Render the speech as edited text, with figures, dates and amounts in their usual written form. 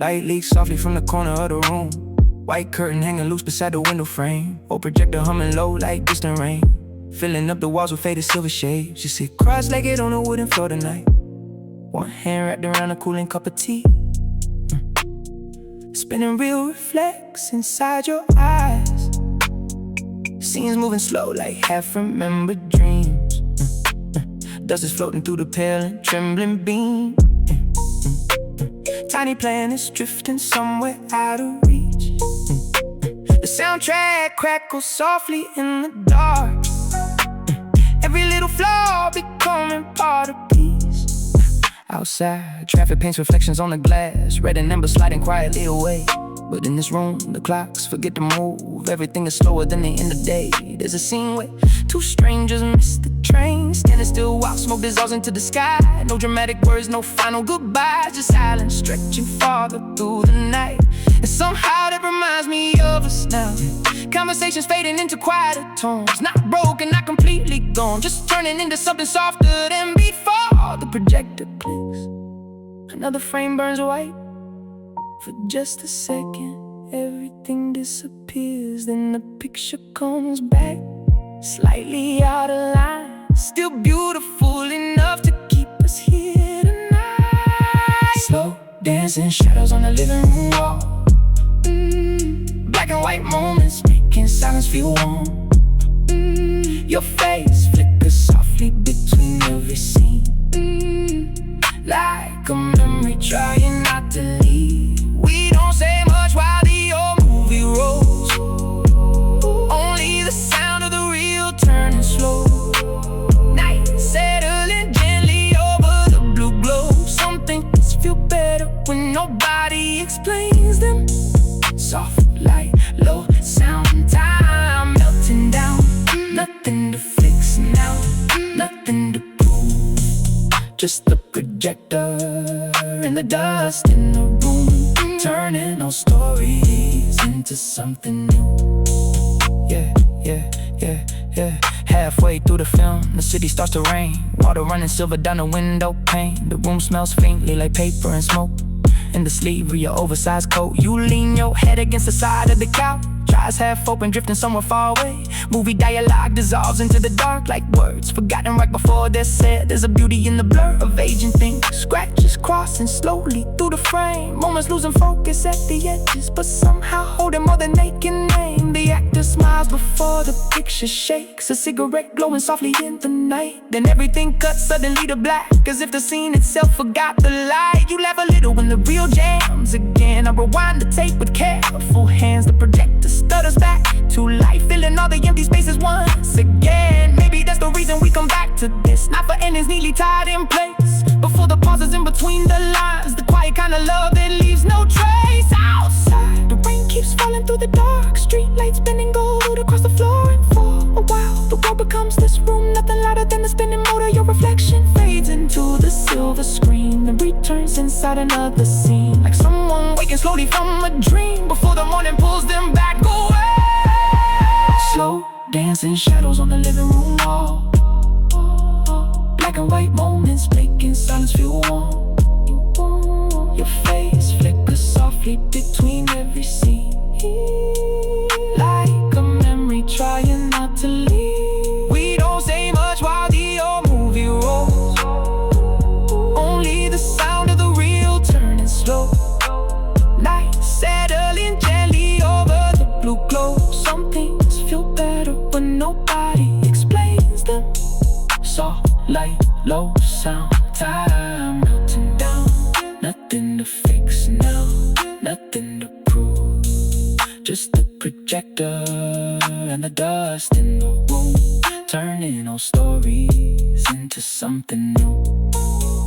Light leaks softly from the corner of the room. White curtain hanging loose beside the window frame. Old projector humming low like distant rain. Filling up the walls with faded silver shades. You sit cross-legged on the wooden floor tonight. One hand wrapped around a cooling cup of tea. Spinning reel reflects inside your eyes. Scenes moving slow like half-remembered dreams. Dust is floating through the pale and trembling beam. Tiny planets drifting somewhere out of reach. The soundtrack crackles softly in the dark. Every little flaw becoming part of peace. Outside, traffic paints reflections on the glass. Red and amber sliding quietly away. But in this room, the clocks forget to move. Everything is slower than the end of the day. There's a scene where two strangers miss the train, standing still while smoke dissolves into the sky. No dramatic words, no final goodbyes, just silence stretching farther through the night. And somehow that reminds me of us now. Conversations fading into quieter tones. Not broken, not completely gone, just turning into something softer than before. The projector clicks, another frame burns white. For just a second, everything disappears. Then the picture comes back, slightly out of line, still beautiful enough to keep us here tonight. Slow dancing shadows on the living room wall. Black and white moments making silence feel warm. Your face flickers softly between every scene. Like a memory trying not to leave. We don't say much while the old movie rolls. Only the sound of the reel turning slow. Night settling gently over the blue glow. Some things feel better when nobody explains them. Soft light, low sound, time melting down. Nothing to fix now, nothing to prove. Just the projector and the dust in the room, turning our stories into something new. Yeah. Halfway through the film, the city starts to rain. Water running silver down the window pane. The room smells faintly like paper and smoke. In the sleeve of your oversized coat, you lean your head against the side of the couch. Eyes half open, drifting somewhere far away. Movie dialogue dissolves into the dark like words forgotten right before they're said. There's a beauty in the blur of aging things. Scratches crossing slowly through the frame. Moments losing focus at the edges, but somehow holding more than they can name. The actor smiles before the picture shakes. A cigarette glowing softly in the night. Then everything cuts suddenly to black, as if the scene itself forgot the light. You laugh a little when the reel jams again. I rewind the tape with careful hands. The projector stutters back to life, filling all the empty spaces once again. Maybe that's the reason we come back to this. Not for endings neatly tied in place, but for the pauses in between the lines. The quiet kind of love that leaves no trace. Outside, the rain keeps falling through the dark. Street lights bending gold across the floor. And for a while, the world becomes this room. Nothing louder than the spinning motor. Your reflection fades into the silver screen and returns inside another scene. Like someone waking slowly from a dream before the morning pulls them back away. Slow dancing shadows on the living room wall. Black and white moments making silence feel warm. Your face flickers softly between every scene. Like a memory trying not to leave. We don't say much while the old movie rolls. Only the sound of the reel turning slow. Night settling gently over the blue glow. Some things feel better when nobody explains them. Soft light, low sound, time melting down. Nothing to fix now, nothing to prove. Just the projector and the dust in the room, turning our stories into something new.